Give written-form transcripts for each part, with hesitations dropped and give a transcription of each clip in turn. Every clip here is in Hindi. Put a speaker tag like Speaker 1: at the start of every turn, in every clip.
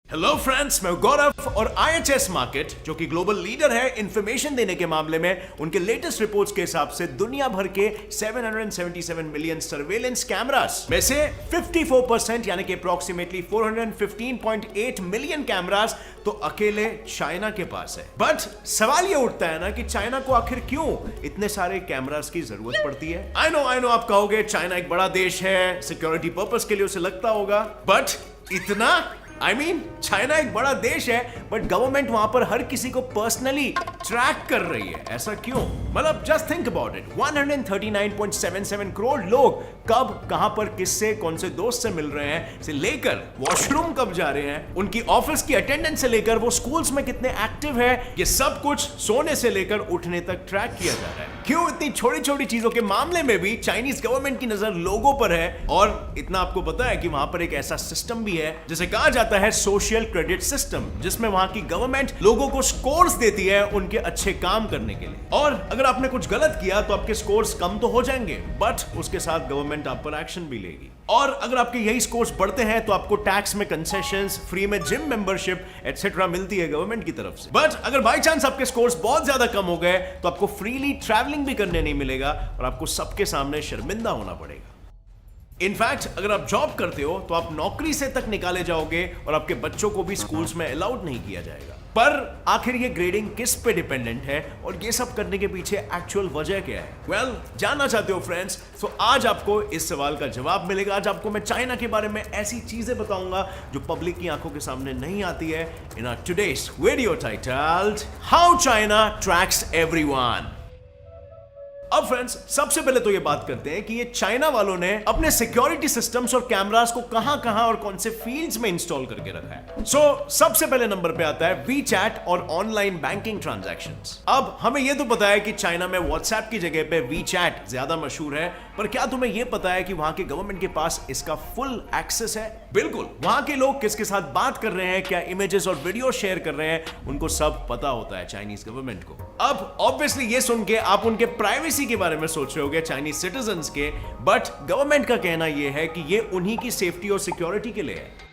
Speaker 1: हेलो फ्रेंड्स, मैं गौरव और IHS मार्केट जो कि ग्लोबल लीडर है इंफॉर्मेशन देने के मामले में, उनके लेटेस्ट रिपोर्ट्स के हिसाब से दुनिया भर के 777 मिलियन सर्वेलेंस कैमरास में से 54% यानी कि अप्रोक्सीमेटली 415.8 मिलियन कैमरास तो अकेले चाइना के पास है। बट सवाल ये उठता है ना कि चाइना को आखिर क्यों इतने सारे कैमरास की जरूरत पड़ती है। आई नो आप कहोगे चाइना एक बड़ा देश है, सिक्योरिटी पर्पस के लिए उसे लगता होगा, बट इतना चाइना एक बड़ा देश है बट गवर्नमेंट वहां पर हर किसी को पर्सनली ट्रैक कर रही है। ऐसा क्यों? मतलब just think about it, 139.77 crore लोग कब कहां पर किससे कौन से दोस्त से मिल रहे हैं से लेकर वॉशरूम कब जा रहे हैं, उनकी ऑफिस की अटेंडेंस से लेकर वो स्कूल्स में कितने एक्टिव है, ये सब कुछ सोने से लेकर उठने तक ट्रैक किया जा रहा है। क्यों? इतनी छोटी छोटी चीजों के मामले में भी चाइनीज गवर्नमेंट की नजर लोगों पर है। और इतना आपको पता है कि वहां पर एक ऐसा सिस्टम भी है जिसे कहा जाता है सोशल क्रेडिट सिस्टम, जिसमें वहां की गवर्नमेंट लोगों को स्कोर्स देती है उनके अच्छे काम करने के लिए। और अगर आपने कुछ गलत किया तो आपके स्कोर्स कम तो हो जाएंगे, बट उसके साथ गवर्नमेंट आप पर एक्शन भी लेगी। और अगर आपके यही स्कोर्स बढ़ते हैं तो आपको टैक्स में कंसेशंस, फ्री में जिम मेंबरशिप एटसेट्रा मिलती है गवर्नमेंट की तरफ से। बट अगर बाई चांस आपके स्कोर्स बहुत ज्यादा कम हो गए तो आपको फ्रीली ट्रैवलिंग भी करने नहीं मिलेगा और आपको सबके सामने शर्मिंदा होना पड़ेगा। इनफैक्ट अगर आप जॉब करते हो तो आप नौकरी से तक निकाले जाओगे और आपके बच्चों को भी स्कूल्स में अलाउड नहीं किया जाएगा। पर आखिर ये ग्रेडिंग किस पे डिपेंडेंट है और ये सब करने के पीछे एक्चुअल वजह क्या है? वेल, जानना चाहते हो फ्रेंड्स, तो आज आपको इस सवाल का जवाब मिलेगा। आज आपको मैं चाइना के बारे में ऐसी चीजें बताऊंगा जो पब्लिक की आंखों के सामने नहीं आती है in our today's video titled how China tracks everyone. अब फ्रेंड्स, सबसे पहले तो ये बात करते हैं कि ये चाइना वालों ने अपने सिक्योरिटी सिस्टम्स और कैमरास को कहां और कौन से फील्ड्स में इंस्टॉल करके रखा है। सबसे पहले नंबर पे आता है WeChat और ऑनलाइन बैंकिंग ट्रांजैक्शंस। अब हमें ये तो पता है कि चाइना में WhatsApp की जगह पे WeChat ज्यादा मशहूर है, पर क्या तुम्हें ये पता है कि वहां के गवर्नमेंट के पास इसका फुल एक्सेस है? बिल्कुल, वहां के लोग किसके साथ बात कर रहे हैं, क्या इमेजेस और वीडियो शेयर कर रहे हैं, उनको सब पता होता है चाइनीज गवर्नमेंट को। अब ऑब्वियसली ये सुन के आप उनके प्राइवेसी के बारे में सोच रहे होगे, चाइनीज सिटीजन्स के, बट गवर्नमेंट का कहना यह है कि ये उन्हीं की सेफ्टी और सिक्योरिटी के लिए है।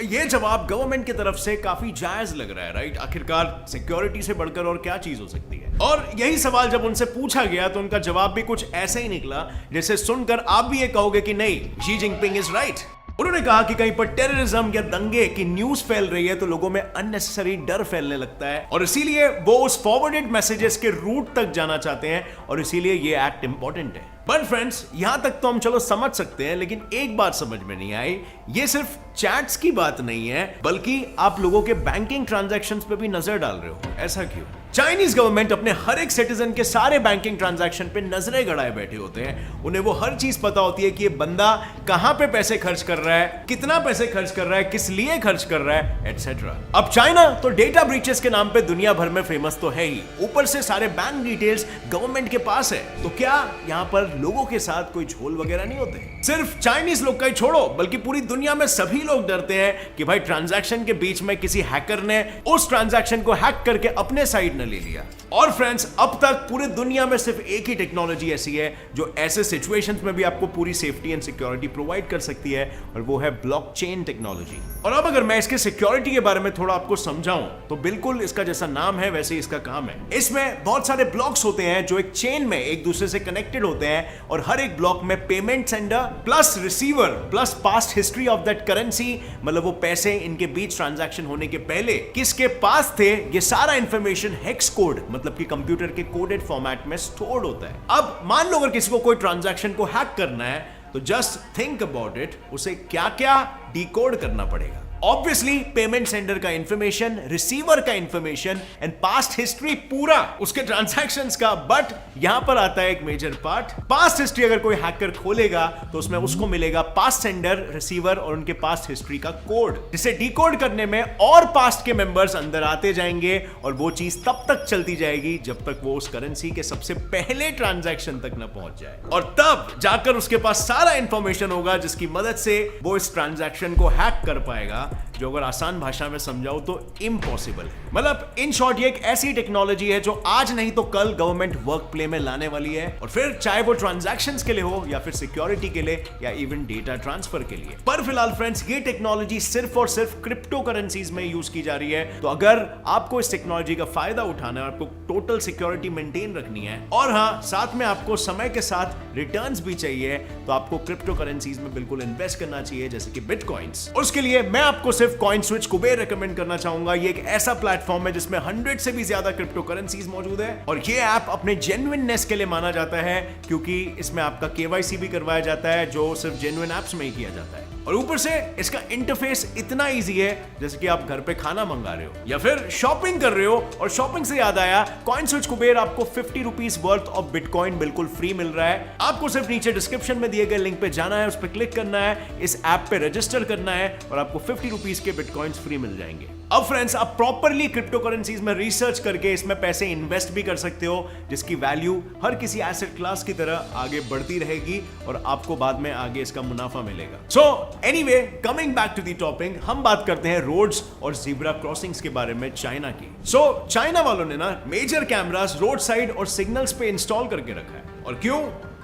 Speaker 1: ये जवाब गवर्नमेंट की तरफ से काफी जायज लग रहा है, राइट? आखिरकार सिक्योरिटी से बढ़कर और क्या चीज हो सकती है? और यही सवाल जब उनसे पूछा गया तो उनका जवाब भी कुछ ऐसा ही निकला जैसे सुनकर आप भी ये कहोगे कि नहीं, शी जिनपिंग इज राइट। उन्होंने कहा कि कहीं पर टेररिज्म या दंगे की न्यूज फैल रही है तो लोगों में अननेसेसरी डर फैलने लगता है और इसीलिए वो उस फॉरवर्डेड मैसेजेस के रूट तक जाना चाहते हैं और इसीलिए ये एक्ट इंपॉर्टेंट है। बट फ्रेंड्स, यहां तक तो हम चलो समझ सकते हैं, लेकिन एक बात समझ में नहीं आई, ये सिर्फ चैट्स की बात नहीं है बल्कि आप लोगों के बैंकिंग ट्रांजैक्शंस पे भी नजर डाल रहे हो। ऐसा क्यों? चाइनीज गवर्नमेंट अपने हर एक सिटीजन के सारे बैंकिंग ट्रांजैक्शन पे नजरें गड़ाए बैठे होते हैं। उन्हें वो हर चीज पता होती है कि ये बंदा कहां पे पैसे खर्च कर रहा है, कितना पैसे खर्च कर रहा है, किस लिए खर्च कर रहा है, एटसेट्रा। अब चाइना तो डेटा ब्रीचेस के नाम पे दुनिया भर में फेमस तो है ही, ऊपर से सारे बैंक डिटेल्स गवर्नमेंट के पास है। तो क्या यहां पर लोगों के साथ कोई झोल वगैरह नहीं होते? सिर्फ चाइनीज लोग का ही छोड़ो, बल्कि पूरी दुनिया में सभी लोग डरते हैं कि भाई ट्रांजैक्शन के बीच में किसी हैकर ने उस ट्रांजैक्शन को हैक करके अपने साइड न ले लिया। और फ्रेंड्स, अब तक पूरी दुनिया में सिर्फ एक ही टेक्नोलॉजी ऐसी है जो ऐसे सिचुएशंस में भी आपको पूरी सेफ्टी एंड सिक्योरिटी प्रोवाइड कर सकती है, और वो है ब्लॉकचेन टेक्नोलॉजी। और अब अगर मैं इसके सिक्योरिटी के बारे में थोड़ा आपको समझाऊं तो बिल्कुल इसका जैसा नाम है वैसे ही इसका काम है। इसमें बहुत सारे ब्लॉक्स होते हैं जो एक चेन में एक दूसरे से कनेक्टेड होते हैं और हर एक ब्लॉक में payment sender plus receiver plus past history of that currency, मतलब वो पैसे इनके बीच ट्रांजैक्शन होने के पहले किसके पास थे, ये सारा इंफॉर्मेशन हेक्स कोड मतलब कि कंप्यूटर के कोडेड फॉर्मेट में स्टोर्ड होता है। अब मान लो अगर किसी को कोई ट्रांजैक्शन को हैक करना है तो जस्ट थिंक अबाउट इट, उसे क्या क्या डिकोड करना पड़ेगा। ऑब्वियसली पेमेंट सेंडर का इंफॉर्मेशन, रिसीवर का इंफॉर्मेशन एंड पास्ट हिस्ट्री पूरा उसके ट्रांजैक्शंस का। बट यहां पर आता है एक मेजर पार्ट, पास्ट हिस्ट्री अगर कोई हैकर खोलेगा तो उसमें उसको मिलेगा पास्ट सेंडर, रिसीवर और उनके पास्ट हिस्ट्री का कोड, जिसे डिकोड करने में और पास्ट के मेंबर्स अंदर आते जाएंगे और वो चीज तब तक चलती जाएगी जब तक वो उस करेंसी के सबसे पहले ट्रांजैक्शन तक न पहुंच जाए, और तब जाकर उसके पास सारा इंफॉर्मेशन होगा जिसकी मदद से वो इस ट्रांजैक्शन को हैक कर पाएगा। जो अगर आसान भाषा में समझाऊं तो इम्पॉसिबल है। मतलब इन शॉर्ट ये एक ऐसी टेक्नोलॉजी है जो आज नहीं तो कल गवर्नमेंट वर्क प्ले में लाने वाली है, और फिर चाहे वो ट्रांजैक्शंस के लिए हो या फिर सिक्योरिटी के लिए या इवन डेटा ट्रांसफर के लिए। पर फिलहाल फ्रेंड्स ये टेक्नोलॉजी सिर्फ और सिर्फ क्रिप्टो करेंसीज में यूज की जा रही है। तो अगर आपको इस टेक्नोलॉजी का फायदा उठाना है, आपको टोटल सिक्योरिटी मेंटेन रखनी है, और हाँ साथ में आपको समय के साथ रिटर्न्स भी चाहिए, तो आपको क्रिप्टो करेंसीज में बिल्कुल इन्वेस्ट करना चाहिए, जैसे कि बिटकॉइंस। उसके लिए मैं आपको सिर्फ कॉइनस्विच कुबेर रेकमेंड करना चाहूंगा। ये एक ऐसा प्लेटफॉर्म है जिसमें 100 से भी ज्यादा क्रिप्टो करेंसीज मौजूद है, और ये ऐप अपने जेन्युइननेस के लिए माना जाता है, क्योंकि इसमें आपका केवाईसी भी करवाया जाता है, जो सिर्फ जेन्युइन ऐप्स में ही किया जाता है। और ऊपर से इसका इंटरफेस इतना इजी है जैसे कि आप घर पे खाना मंगा रहे हो या फिर शॉपिंग कर रहे हो। और शॉपिंग से याद आया, कॉइनस्विच कुबेर आपको 50 रुपीज वर्थ ऑफ बिटकॉइन बिल्कुल फ्री मिल रहा है। आपको सिर्फ नीचे डिस्क्रिप्शन में दिए गए लिंक पे जाना है, उस पर क्लिक करना है, इस ऐप पे रजिस्टर करना है, और आपको 50 रुपीज के बिटकॉइंस फ्री मिल जाएंगे। अब फ्रेंड्स, आप प्रॉपरली क्रिप्टो करेंसीज में रिसर्च करके इसमें पैसे इन्वेस्ट भी कर सकते हो, जिसकी वैल्यू हर किसी एसेट क्लास की तरह आगे बढ़ती रहेगी और आपको बाद में आगे इसका मुनाफा मिलेगा। So anyway, coming back to the topic, हम बात करते हैं रोड्स और ज़ीब्रा क्रॉसिंग्स के बारे में चाइना की। सो चाइना वालों ने ना मेजर कैमरास रोड साइड और सिग्नल्स पे इंस्टॉल करके रखा है। और क्यों?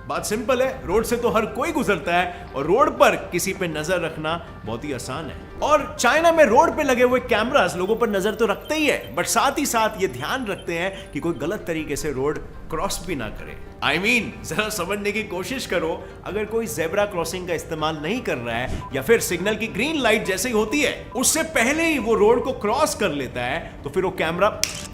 Speaker 1: बात सिंपल है, रोड से तो हर कोई गुजरता है और रोड पर किसी पे नजर रखना बहुत ही आसान है। और चाइना में रोड पे लगे हुए कैमरास लोगों पर नजर तो रखते ही है, बट साथ ही साथ ये ध्यान रखते हैं कि कोई गलत तरीके से रोड क्रॉस भी ना करे। I mean, जरा समझने की कोशिश करो, अगर कोई ज़ेब्रा क्रॉसिंग का इस्तेमाल नहीं कर रहा है या फिर सिग्नल की ग्रीन लाइट जैसे ही होती है उससे पहले ही वो रोड को क्रॉस कर लेता है, तो फिर वो कैमरा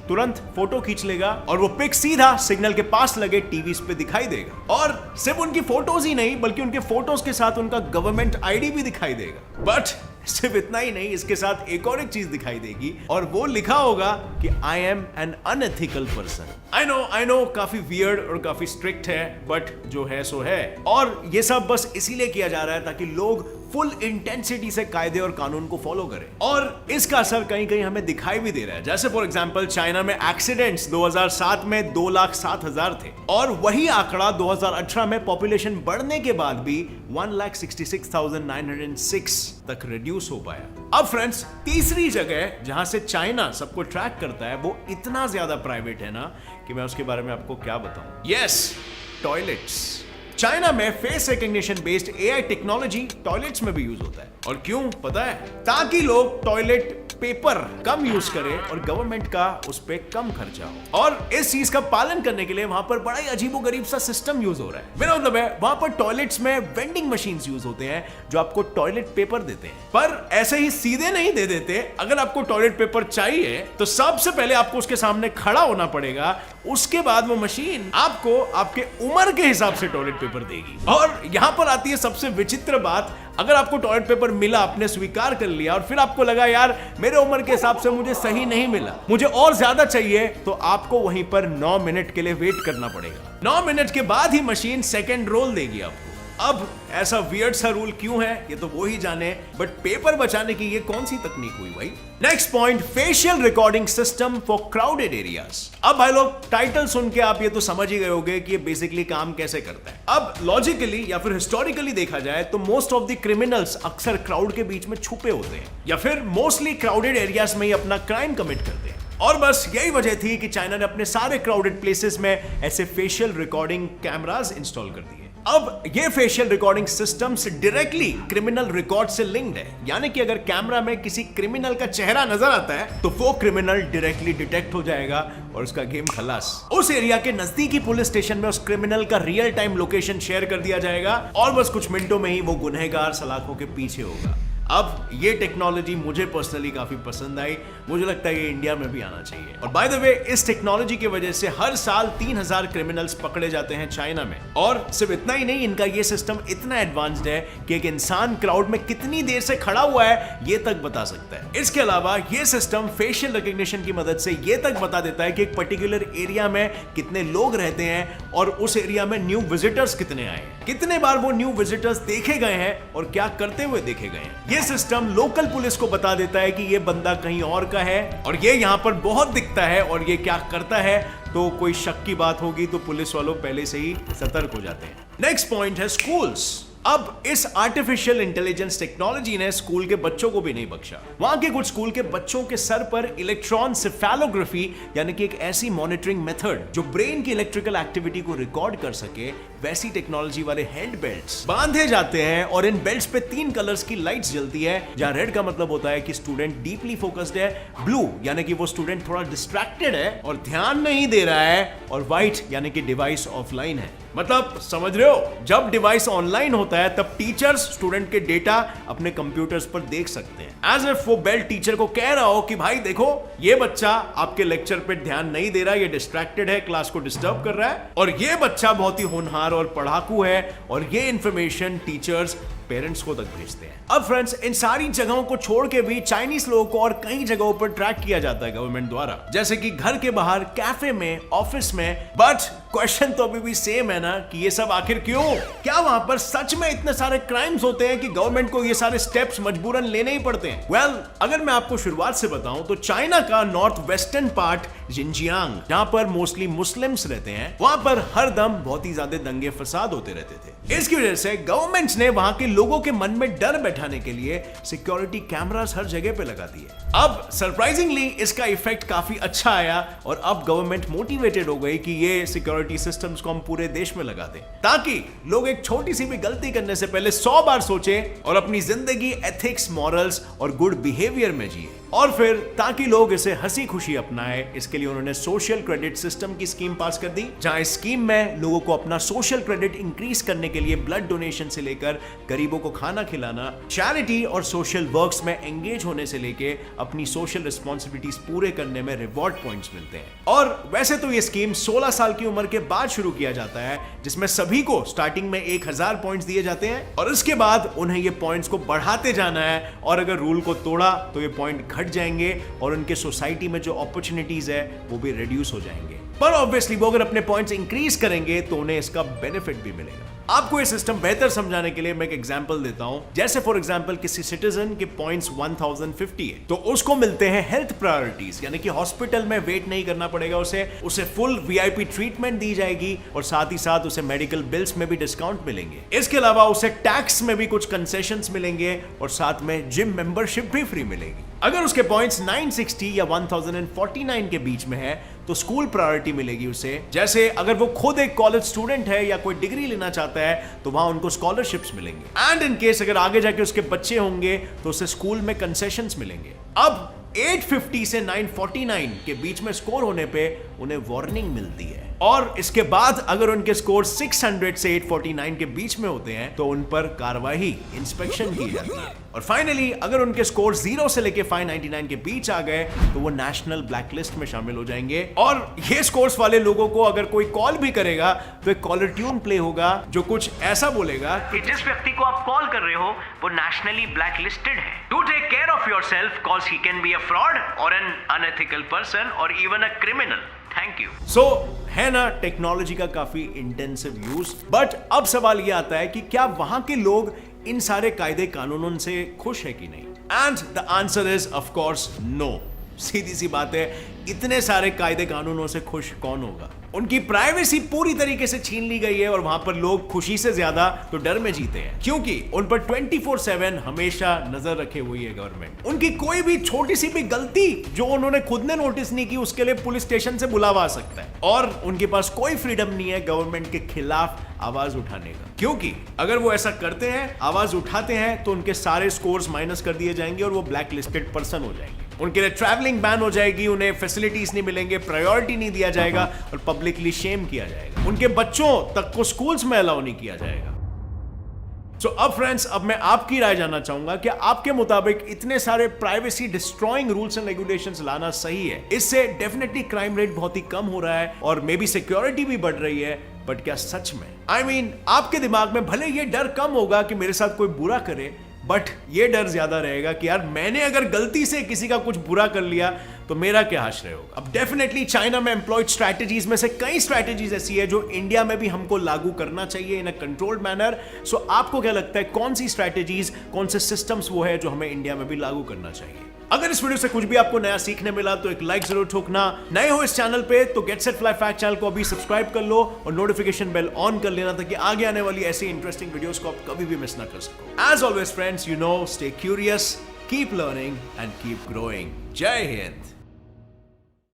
Speaker 1: तुरंत फोटो खींच लेगा और वो पिक सीधा सिग्नल के पास लगे टीवी पे दिखाई देगा। और सिर्फ उनकी फोटोज ही नहीं, बल्कि उनके फोटोज के साथ उनका गवर्नमेंट आईडी भी दिखाई देगा। बट सिर्फ इतना ही नहीं, इसके साथ एक और एक चीज दिखाई देगी, और वो लिखा होगा कि I am an unethical person. I know काफी वियर्ड और काफी स्ट्रिक्ट है, बट जो है सो है। और ये सब बस इसीलिए किया जा रहा है ताकि लोग फुल इंटेंसिटी से कायदे और कानून को फॉलो करें, और इसका असर कहीं कहीं हमें दिखाई भी दे रहा है। जैसे फॉर एग्जांपल, चाइना में एक्सीडेंट्स 2007 में 2,07,000 थे, और वही आंकड़ा 2018 में पॉपुलेशन बढ़ने के बाद भी 1,66,906 तक रिड्यूस हो पाया। अब फ्रेंड्स, तीसरी जगह जहां से चाइना सबको ट्रैक करता है वो इतना ज्यादा प्राइवेट है ना कि मैं उसके बारे में आपको क्या बताऊं। Yes, toilets. चाइना में face recognition based AI technology toilets में भी यूज होता है। और क्यों पता है? ताकि लोग टॉयलेट पेपर कम यूज करें और गवर्नमेंट का उस पे कम खर्चा हो। और इस चीज का पालन करने के लिए वहां पर बड़ा ही अजीबोगरीब सा सिस्टम यूज हो रहा है। मेरा मतलब है, वहां पर टॉयलेट्स में वेंडिंग मशीन्स यूज होते हैं जो आपको टॉयलेट पेपर देते हैं, पर ऐसे ही सीधे नहीं दे देते। अगर आपको टॉयलेट पेपर चाहिए तो सबसे पहले आपको उसके सामने खड़ा होना पड़ेगा, उसके बाद वो मशीन आपको आपके उम्र के हिसाब से टॉयलेट पेपर देगी। और यहां पर आती है सबसे विचित्र बात, अगर आपको टॉयलेट पेपर मिला, आपने स्वीकार कर लिया, और फिर आपको लगा यार मेरे उम्र के हिसाब से मुझे सही नहीं मिला, मुझे और ज्यादा चाहिए, तो आपको वहीं पर 9 मिनट के लिए वेट करना पड़ेगा। 9 मिनट के बाद ही मशीन सेकंड रोल देगी आपको। अब ऐसा वियर्ड सा रूल क्यों है ये तो वो ही जाने, बट पेपर बचाने की ये कौन सी तकनीक हुई भाई? Next point, facial recording system for crowded areas. अब भाई लोग, टाइटल सुन के आप ये तो समझ ही गए होंगे कि ये बेसिकली काम कैसे करता है। अब लॉजिकली या फिर हिस्टोरिकली देखा जाए तो मोस्ट ऑफ द क्रिमिनल्स अक्सर क्राउड के बीच में छुपे होते हैं, या फिर मोस्टली क्राउडेड एरियाज में ही अपना क्राइम कमिट करते हैं। और बस यही वजह थी कि चाइना ने अपने सारे क्राउडेड प्लेसेस में ऐसे फेशियल रिकॉर्डिंग कैमरास इंस्टॉल कर दिए। अब ये facial recording systems directly criminal record से लिंक्ड है, यानी कि अगर कैमरा में किसी क्रिमिनल का चेहरा नजर आता है तो वो क्रिमिनल डायरेक्टली डिटेक्ट हो जाएगा और उसका गेम खलास। उस एरिया के नजदीकी पुलिस स्टेशन में उस क्रिमिनल का रियल टाइम लोकेशन शेयर कर दिया जाएगा और बस कुछ मिनटों में ही वो गुनहगार सलाखों के पीछे होगा। अब ये टेक्नोलॉजी मुझे पर्सनली काफी पसंद आई, मुझे लगता है ये इंडिया में भी आना चाहिए। और बाय द वे, इस टेक्नोलॉजी की वजह से हर साल 3000 क्रिमिनल्स पकड़े जाते हैं चाइना में। और सिर्फ इतना ही नहीं, इनका ये सिस्टम इतना एडवांस्ड है कि एक इंसान क्राउड में कितनी देर से खड़ा हुआ है ये तक बता सकता है। इसके अलावा ये सिस्टम फेशियल रिकग्निशन की मदद से ये तक बता देता है कि एक पर्टिकुलर एरिया में कितने लोग रहते हैं और उस एरिया में न्यू विजिटर्स कितने आए हैं, कितने बार वो न्यू विजिटर्स देखे गए हैं और क्या करते हुए देखे गए हैं। ये सिस्टम लोकल पुलिस को बता देता है कि ये बंदा कहीं और का है और ये यहां पर बहुत दिखता है और ये क्या करता है, तो कोई शक की बात होगी तो पुलिस वालों पहले से ही सतर्क हो जाते हैं। नेक्स्ट पॉइंट है स्कूल्स। अब इस आर्टिफिशियल इंटेलिजेंस टेक्नोलॉजी ने स्कूल के बच्चों को भी नहीं बख्शा। वहां के कुछ स्कूल के बच्चों के सर पर इलेक्ट्रॉनसेफेलोग्राफी यानी कि एक ऐसी मॉनिटरिंग मेथड जो ब्रेन की इलेक्ट्रिकल एक्टिविटी को रिकॉर्ड कर सके, वैसी टेक्नोलॉजी वाले हैंड बेल्ट्स बांधे जाते हैं और इन बेल्ट्स पे 3 कलर्स की लाइट्स जलती है, जहां रेड का मतलब होता है कि स्टूडेंट डीपली फोकस्ड है, ब्लू यानी कि वो स्टूडेंट थोड़ा डिस्ट्रैक्टेड है और ध्यान नहीं दे रहा है, और व्हाइट यानी कि डिवाइस ऑफलाइन है। मतलब समझ रहे हो, जब डिवाइस ऑनलाइन होता है तब टीचर्स स्टूडेंट के डेटा अपने कंप्यूटर्स पर देख सकते हैं, एज इफ वो बेल्ट टीचर को कह रहा हो कि भाई देखो ये बच्चा आपके लेक्चर पे ध्यान नहीं दे रहा, ये डिस्ट्रैक्टेड है, क्लास को डिस्टर्ब कर रहा है, और ये बच्चा बहुत ही होनहार और पढ़ाकू है, और ये इंफॉर्मेशन टीचर्स पेरेंट्स को तक भेजते हैं। अब फ्रेंड्स, इन सारी जगहों को छोड़ के भी चाइनीज लोगों को और कई जगहों पर ट्रैक किया जाता है गवर्नमेंट द्वारा, जैसे कि घर के बाहर, कैफे में, ऑफिस में। बट क्वेश्चन तो अभी भी सेम है ना कि ये सब आखिर क्यों? क्या वहां पर सच में इतने सारे क्राइम्स होते हैं कि गवर्नमेंट को ये सारे स्टेप्स मजबूरन लेने ही पड़ते हैं? वेल, अगर मैं आपको शुरुआत से बताऊं तो चाइना का नॉर्थ वेस्टर्न पार्ट जिनजियांग, जहां पर मोस्टली मुस्लिम्स रहते हैं, वहां पर हर दम बहुत ही ज्यादा दंगे फसाद होते रहते थे। इसकी वजह से गवर्नमेंट ने वहां के लोगों के मन में डर बैठाने के लिए सिक्योरिटी कैमरास हर जगह पे लगा दिए। अब सरप्राइजिंगली इसका इफेक्ट काफी अच्छा आया और अब गवर्नमेंट मोटिवेटेड हो गई कि ये सिक्योरिटी सिस्टम्स को हम पूरे देश में लगा दें, ताकि लोग एक छोटी सी भी गलती करने से पहले 100 बार सोचें और अपनी जिंदगी एथिक्स, मॉरल्स और गुड बिहेवियर में जिए। और फिर ताकि लोग इसे हंसी खुशी अपनाएं, इसके लिए उन्होंने सोशल क्रेडिट सिस्टम की स्कीम पास कर दी, जहां इस स्कीम में लोगों को अपना सोशल क्रेडिट इंक्रीज करने के लिए ब्लड डोनेशन से लेकर गरीबों को खाना खिलाना, चैरिटी और सोशल वर्क्स में एंगेज होने से लेके अपनी सोशल रिस्पॉन्सिबिलिटीज पूरे करने में रिवॉर्ड पॉइंट्स मिलते हैं। और वैसे तो ये स्कीम 16 साल की उम्र के बाद शुरू किया जाता है, जिसमें सभी को स्टार्टिंग में 1000 पॉइंट्स दिए जाते हैं और इसके बाद उन्हें ये पॉइंट्स को बढ़ाते जाना है, और अगर रूल को तोड़ा तो ये पॉइंट घट जाएंगे और उनके सोसाइटी में जो अपॉर्चुनिटीज है वो भी रिड्यूस हो जाएंगे। पर ऑब्वियसली वो अगर अपने पॉइंट्स इंक्रीज करेंगे तो उन्हें इसका बेनिफिट भी मिलेगा। आपको ये सिस्टम बेहतर समझाने के लिए मैं एक एग्जांपल देता हूं। जैसे फॉर एग्जांपल किसी सिटीजन के पॉइंट्स 1050 है तो उसको मिलते हैं हेल्थ प्रायोरिटीज, यानी कि हॉस्पिटल में वेट नहीं करना पड़ेगा उसे फुल वीआईपी ट्रीटमेंट दी जाएगी और साथ ही साथ उसे मेडिकल बिल्स में भी डिस्काउंट मिलेंगे। इसके अलावा उसे टैक्स में भी कुछ कंसेशंस मिलेंगे और साथ में जिम मेंबरशिप भी फ्री मिलेगी। अगर उसके पॉइंट्स 960 या 1049 के बीच में है तो स्कूल प्रायोरिटी मिलेगी उसे। जैसे अगर वो खुद एक कॉलेज स्टूडेंट है या कोई डिग्री लेना चाहता है तो वहां उनको स्कॉलरशिप्स मिलेंगे। एंड इन केस अगर आगे जाके उसके बच्चे होंगे तो उसे स्कूल में कंसेशंस मिलेंगे। अब 850 से 949 के बीच में स्कोर होने पे उन्हें वार्निंग मिलती है, और इसके बाद अगर उनके स्कोर 600 से 849 के बीच में होते हैं तो उन पर कार्रवाई, इंस्पेक्शन की जाती है। और फाइनली अगर उनके स्कोर 0 से लेके 599 के बीच आ गए तो वो नेशनल ब्लैकलिस्ट में शामिल हो जाएंगे। और ये स्कोर्स वाले लोगों को अगर कोई कॉल भी करेगा तो एक कॉलर ट्यून प्ले होगा जो कुछ ऐसा बोलेगा कि जिस व्यक्ति को आप कॉल कर रहे हो वो नेशनली ब्लैकलिस्टेड है। Do take care of yourself cause he can be a fraud और एन अनएथिकल पर्सन और even a criminal. Thank you. सो है ना टेक्नोलॉजी का काफी इंटेंसिव यूज, बट अब सवाल ये आता है कि क्या वहां के लोग इन सारे कायदे कानूनों से खुश है कि नहीं? And the answer is of course no. सीधी सी बात है, इतने सारे कायदे कानूनों से खुश कौन होगा? उनकी प्राइवेसी पूरी तरीके से छीन ली गई है और वहां पर लोग खुशी से ज्यादा तो डर में जीते हैं, क्योंकि उन पर 24/7 हमेशा नजर रखे हुई है गवर्नमेंट। उनकी कोई भी छोटी सी भी गलती जो उन्होंने खुद ने नोटिस नहीं की उसके लिए पुलिस स्टेशन से बुलावा आ सकता है, और उनके पास कोई फ्रीडम नहीं है गवर्नमेंट के खिलाफ आवाज उठाने का, क्योंकि अगर वो ऐसा करते हैं, आवाज उठाते हैं, तो उनके सारे स्कोर्स माइनस कर दिए जाएंगे और वो ब्लैक लिस्टेड पर्सन हो जाएंगे। उनके लिए ट्रैवलिंग बैन हो जाएगी, उन्हें फैसिलिटीज नहीं मिलेंगे, प्रायोरिटी नहीं दिया जाएगा और पब्लिकली शेम किया जाएगा। उनके बच्चों तक को स्कूल्स में अलाउ नहीं किया जाएगा। सो अब फ्रेंड्स, अब मैं आपकी राय जानना चाहूंगा कि आपके मुताबिक इतने सारे privacy destroying rules and regulations लाना सही है? इससे डेफिनेटली क्राइम रेट बहुत ही कम हो रहा है और मे बी सिक्योरिटी भी बढ़ रही है, बट क्या सच में? I mean, आपके दिमाग में भले ये डर कम होगा कि मेरे साथ कोई बुरा करे, बट ये डर ज्यादा रहेगा कि यार मैंने अगर गलती से किसी का कुछ बुरा कर लिया तो मेरा क्या आश्रय होगा। अब डेफिनेटली चाइना में एम्प्लॉयड स्ट्रैटेजीज में से कई स्ट्रैटेजीज ऐसी है जो इंडिया में भी हमको लागू करना चाहिए इन अ कंट्रोल्ड मैनर। सो आपको क्या लगता है, कौन सी स्ट्रैटेजीज, कौन से सिस्टम्स वो है जो हमें इंडिया में भी लागू करना चाहिए? अगर इस वीडियो से कुछ भी आपको नया सीखने मिला तो एक लाइक जरूर ठोकना। नए हो इस चैनल पे तो get set fly fact channel को अभी सब्सक्राइब कर लो और नोटिफिकेशन बेल ऑन कर लेना ताकि आगे आने वाली ऐसी इंटरेस्टिंग वीडियोस को आप कभी भी मिस ना कर सको। As always friends, you know, stay curious, keep learning and keep growing. जय हिंद।